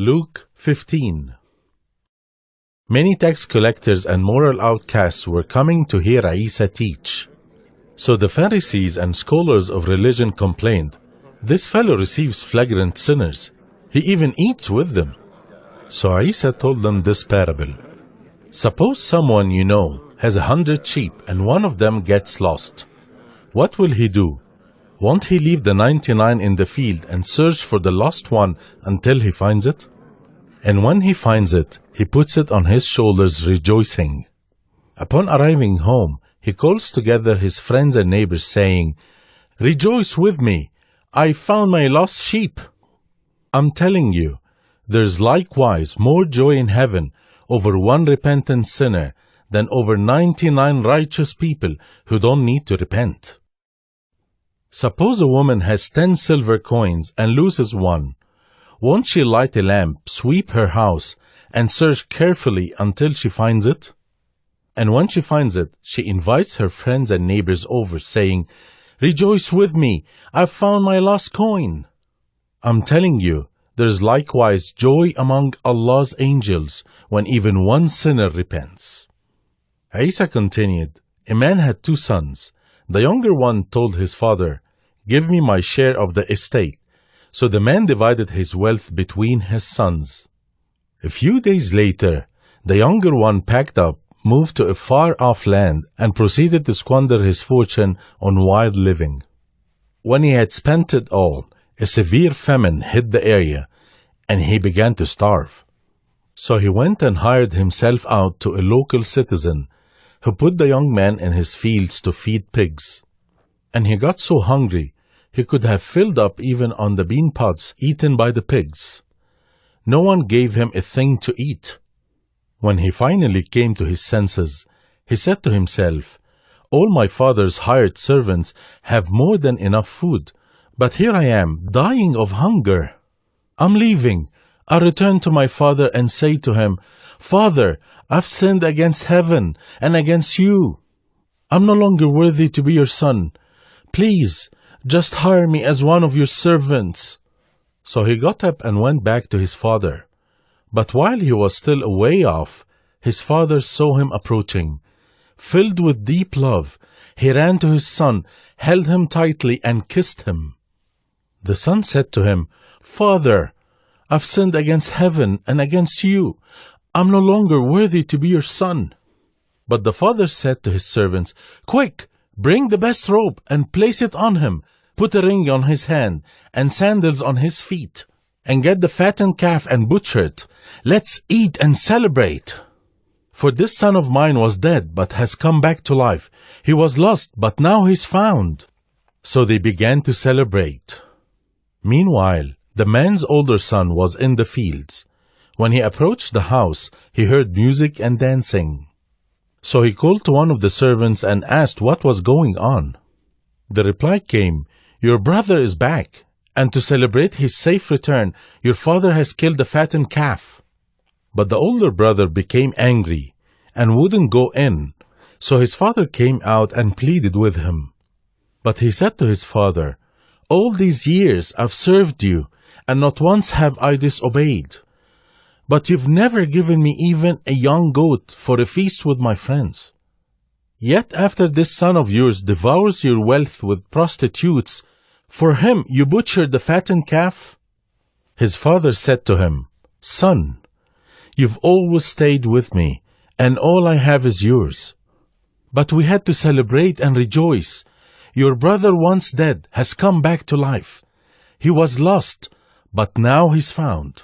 Luke 15. Many tax collectors and moral outcasts were coming to hear Isa teach. So the Pharisees and scholars of religion complained, "This fellow receives flagrant sinners. He even eats with them." So Isa told them this parable. Suppose someone you know has 100 sheep and one of them gets lost. What will he do? Won't he leave the 99 in the field and search for the lost one until he finds it? And when he finds it, he puts it on his shoulders rejoicing. Upon arriving home, he calls together his friends and neighbors saying, "Rejoice with me, I found my lost sheep." I'm telling you, there's likewise more joy in heaven over one repentant sinner than over 99 righteous people who don't need to repent. Suppose a woman has 10 silver coins and loses one. Won't she light a lamp, sweep her house, and search carefully until she finds it? And when she finds it, she invites her friends and neighbors over, saying, "Rejoice with me, I've found my lost coin." I'm telling you, there's likewise joy among Allah's angels when even one sinner repents. Isa continued, a man had 2 sons. The younger one told his father, "Give me my share of the estate." So the man divided his wealth between his sons. A few days later, the younger one packed up, moved to a far-off land, and proceeded to squander his fortune on wild living. When he had spent it all, a severe famine hit the area, and he began to starve. So he went and hired himself out to a local citizen, who put the young man in his fields to feed pigs. And he got so hungry, he could have filled up even on the bean pods eaten by the pigs. No one gave him a thing to eat. When he finally came to his senses, he said to himself, "All my father's hired servants have more than enough food, but here I am, dying of hunger. I'm leaving. I'll return to my father and say to him, 'Father, I've sinned against heaven and against you. I'm no longer worthy to be your son. Please, just hire me as one of your servants.'" So he got up and went back to his father. But while he was still a way off, his father saw him approaching. Filled with deep love, he ran to his son, held him tightly, and kissed him. The son said to him, "Father, I've sinned against heaven and against you. I'm no longer worthy to be your son." But the father said to his servants, "Quick, bring the best robe and place it on him. Put a ring on his hand and sandals on his feet, and get the fattened calf and butcher it. Let's eat and celebrate. For this son of mine was dead, but has come back to life. He was lost, but now he's found." So they began to celebrate. Meanwhile, the man's older son was in the fields. When he approached the house, he heard music and dancing. So he called to one of the servants and asked what was going on. The reply came, "Your brother is back, and to celebrate his safe return, your father has killed the fattened calf." But the older brother became angry and wouldn't go in. So his father came out and pleaded with him. But he said to his father, "All these years I've served you, and not once have I disobeyed. But you've never given me even a young goat for a feast with my friends. Yet after this son of yours devours your wealth with prostitutes, for him you butchered the fattened calf?" His father said to him, "Son, you've always stayed with me, and all I have is yours. But we had to celebrate and rejoice. Your brother, once dead, has come back to life. He was lost, but now he's found."